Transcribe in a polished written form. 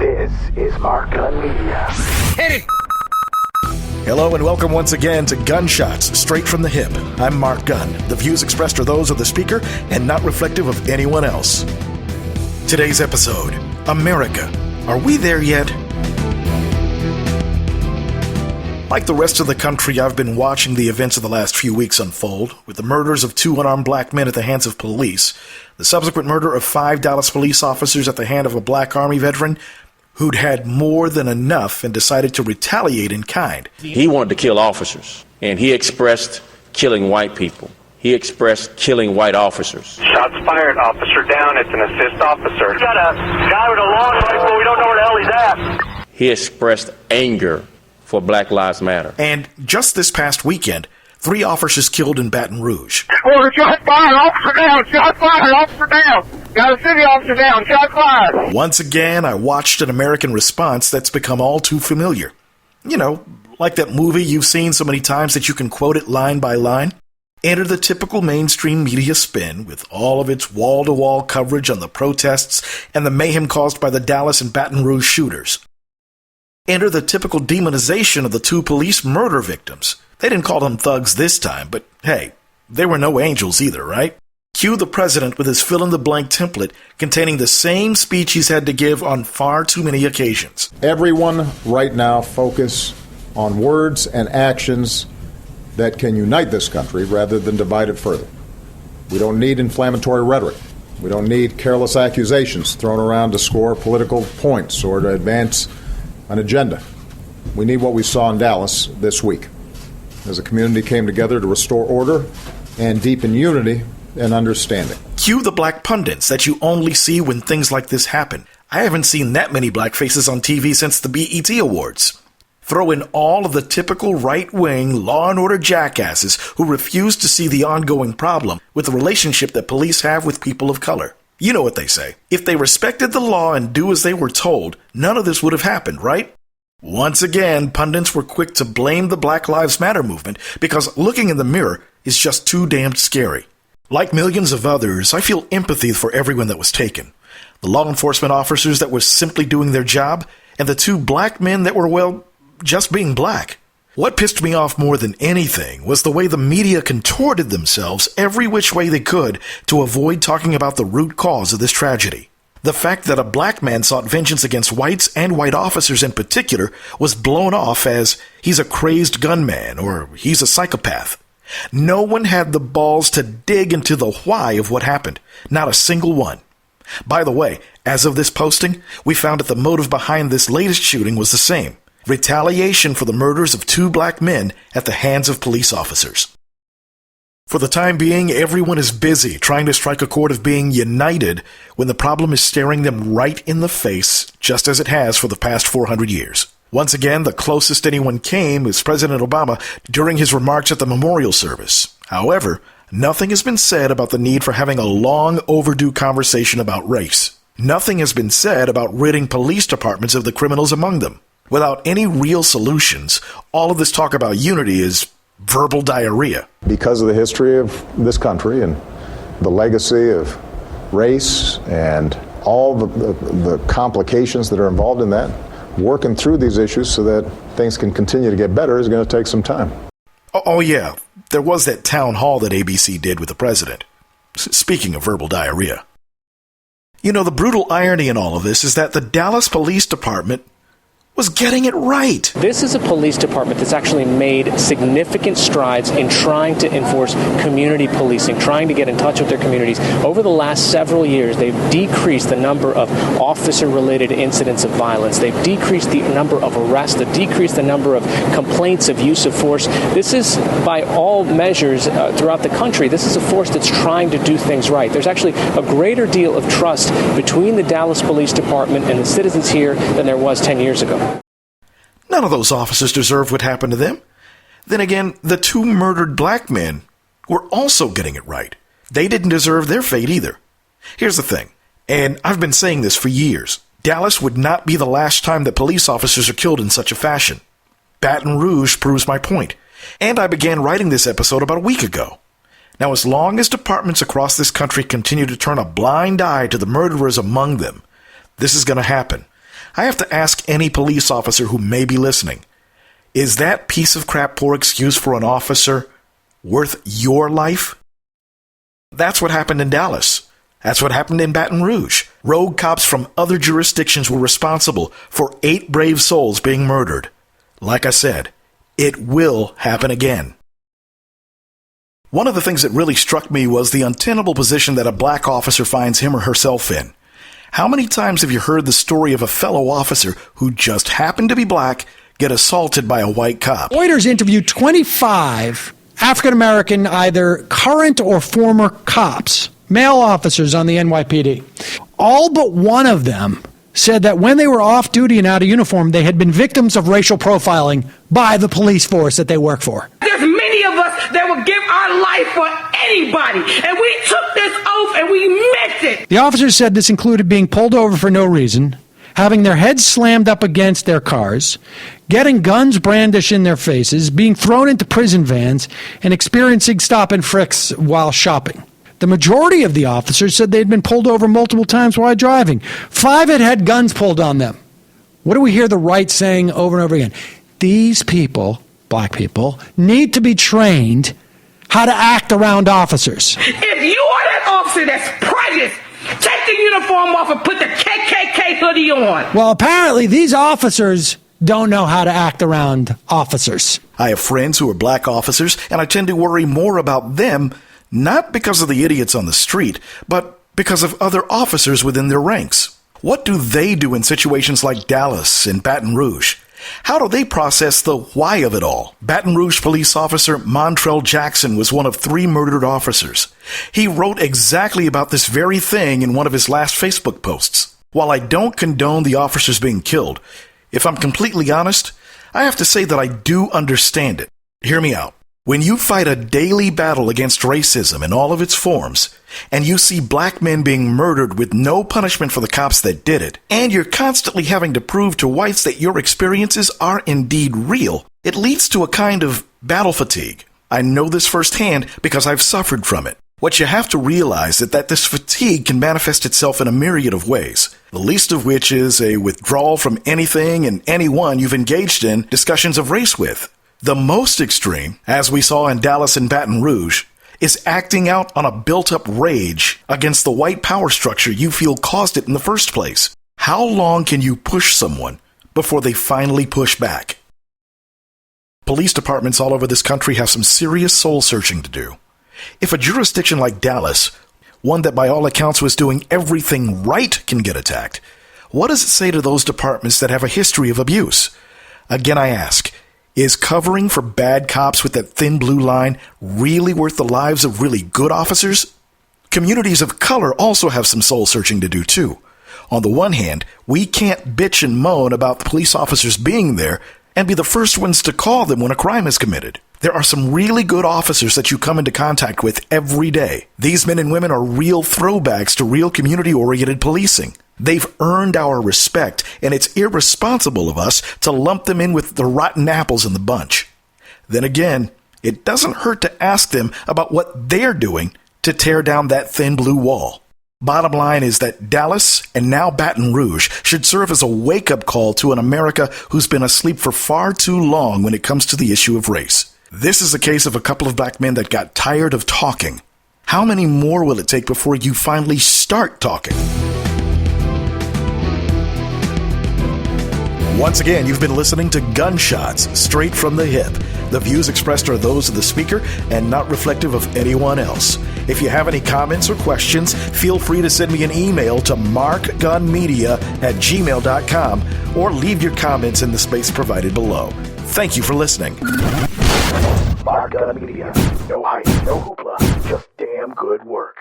This is Mark Gun Media. Hit it! Hello and welcome once again to Gunshots Straight from the Hip. I'm Mark Gunn. The views expressed are those of the speaker and not reflective of anyone else. Today's episode, America. Are we there yet? Like the rest of the country, I've been watching the events of the last few weeks unfold, with the murders of 2 unarmed black men at the hands of police, the subsequent murder of 5 Dallas police officers at the hand of a black Army veteran who'd had more than enough and decided to retaliate in kind. He wanted to kill officers, and he expressed killing white people. He expressed killing white officers. Shots fired, officer down. It's an assist officer. We got a guy with a long rifle. We don't know where the hell he's at. He expressed anger for Black Lives Matter. And just this past weekend, 3 officers killed in Baton Rouge. Oh, shot fired, officer down. Shot fired, officer down. Got a city officer down. Shot fired. Once again, I watched an American response that's become all too familiar. You know, like that movie you've seen so many times that you can quote it line by line. Enter the typical mainstream media spin with all of its wall-to-wall coverage on the protests and the mayhem caused by the Dallas and Baton Rouge shooters. Enter the typical demonization of the 2 police murder victims. They didn't call them thugs this time, but hey, they were no angels either, right? Cue the president with his fill-in-the-blank template containing the same speech he's had to give on far too many occasions. Everyone right now focus on words and actions that can unite this country rather than divide it further. We don't need inflammatory rhetoric. We don't need careless accusations thrown around to score political points or to advance an agenda. We need what we saw in Dallas this week, as a community came together to restore order and deepen unity and understanding. Cue the black pundits that you only see when things like this happen. I haven't seen that many black faces on TV since the BET Awards. Throw in all of the typical right-wing, law and order jackasses who refuse to see the ongoing problem with the relationship that police have with people of color. You know what they say. If they respected the law and do as they were told, none of this would have happened, right? Once again, pundits were quick to blame the Black Lives Matter movement because looking in the mirror is just too damned scary. Like millions of others, I feel empathy for everyone that was taken. The law enforcement officers that were simply doing their job, and the 2 black men that were, well, just being black. What pissed me off more than anything was the way the media contorted themselves every which way they could to avoid talking about the root cause of this tragedy. The fact that a black man sought vengeance against whites and white officers in particular was blown off as he's a crazed gunman or he's a psychopath. No one had the balls to dig into the why of what happened. Not a single one. By the way, as of this posting, we found that the motive behind this latest shooting was the same. Retaliation for the murders of 2 black men at the hands of police officers. For the time being, everyone is busy trying to strike a chord of being united when the problem is staring them right in the face, just as it has for the past 400 years. Once again, the closest anyone came is President Obama during his remarks at the memorial service. However, nothing has been said about the need for having a long overdue conversation about race. Nothing has been said about ridding police departments of the criminals among them. Without any real solutions, all of this talk about unity is verbal diarrhea. Because of the history of this country and the legacy of race and all the complications that are involved in that, working through these issues so that things can continue to get better is going to take some time. Oh yeah, there was that town hall that ABC did with the president. Speaking of verbal diarrhea. You know, the brutal irony in all of this is that the Dallas Police Department was getting it right. This is a police department that's actually made significant strides in trying to enforce community policing, trying to get in touch with their communities. Over the last several years, they've decreased the number of officer-related incidents of violence. They've decreased the number of arrests. They've decreased the number of complaints of use of force. This is, by all measures throughout the country, this is a force that's trying to do things right. There's actually a greater deal of trust between the Dallas Police Department and the citizens here than there was 10 years ago. None of those officers deserve what happened to them. Then again, the 2 murdered black men were also getting it right. They didn't deserve their fate either. Here's the thing, and I've been saying this for years. Dallas would not be the last time that police officers are killed in such a fashion. Baton Rouge proves my point, and I began writing this episode about a week ago. Now, as long as departments across this country continue to turn a blind eye to the murderers among them, this is going to happen. I have to ask any police officer who may be listening, is that piece of crap poor excuse for an officer worth your life? That's what happened in Dallas. That's what happened in Baton Rouge. Rogue cops from other jurisdictions were responsible for 8 brave souls being murdered. Like I said, it will happen again. One of the things that really struck me was the untenable position that a black officer finds him or herself in. How many times have you heard the story of a fellow officer who just happened to be black get assaulted by a white cop? Reuters interviewed 25 African-American, either current or former cops, male officers on the NYPD. All but one of them said that when they were off duty and out of uniform, they had been victims of racial profiling by the police force that they work for. There's many of us that would give our life for anybody, and we took this oath and we meant it. The officers said this included being pulled over for no reason, having their heads slammed up against their cars, getting guns brandished in their faces, being thrown into prison vans, and experiencing stop and frisks while shopping. The majority of the officers said they'd been pulled over multiple times while driving. 5 had guns pulled on them. What do we hear the right saying over and over again? These people, black people, need to be trained how to act around officers. If you are that officer that's prejudiced, take the uniform off and put the KKK hoodie on. Well, apparently these officers don't know how to act around officers. I have friends who are black officers, and I tend to worry more about them, not because of the idiots on the street, but because of other officers within their ranks. What do they do in situations like Dallas and Baton Rouge? How do they process the why of it all? Baton Rouge police officer Montrell Jackson was one of 3 murdered officers. He wrote exactly about this very thing in one of his last Facebook posts. While I don't condone the officers being killed, if I'm completely honest, I have to say that I do understand it. Hear me out. When you fight a daily battle against racism in all of its forms, and you see black men being murdered with no punishment for the cops that did it, and you're constantly having to prove to whites that your experiences are indeed real, it leads to a kind of battle fatigue. I know this firsthand because I've suffered from it. What you have to realize is that this fatigue can manifest itself in a myriad of ways, the least of which is a withdrawal from anything and anyone you've engaged in discussions of race with. The most extreme, as we saw in Dallas and Baton Rouge, is acting out on a built-up rage against the white power structure you feel caused it in the first place. How long can you push someone before they finally push back? Police departments all over this country have some serious soul-searching to do. If a jurisdiction like Dallas, one that by all accounts was doing everything right, can get attacked, what does it say to those departments that have a history of abuse? Again, I ask, is covering for bad cops with that thin blue line really worth the lives of really good officers? Communities of color also have some soul-searching to do, too. On the one hand, we can't bitch and moan about the police officers being there and be the first ones to call them when a crime is committed. There are some really good officers that you come into contact with every day. These men and women are real throwbacks to real community-oriented policing. They've earned our respect, and it's irresponsible of us to lump them in with the rotten apples in the bunch. Then again, it doesn't hurt to ask them about what they're doing to tear down that thin blue wall. Bottom line is that Dallas and now Baton Rouge should serve as a wake-up call to an America who's been asleep for far too long when it comes to the issue of race. This is a case of a couple of black men that got tired of talking. How many more will it take before you finally start talking? Once again, you've been listening to Gunshots, Straight from the Hip. The views expressed are those of the speaker and not reflective of anyone else. If you have any comments or questions, feel free to send me an email to markgunmedia@gmail.com or leave your comments in the space provided below. Thank you for listening. Mark Gun Media. No hype, no hoopla, just damn good work.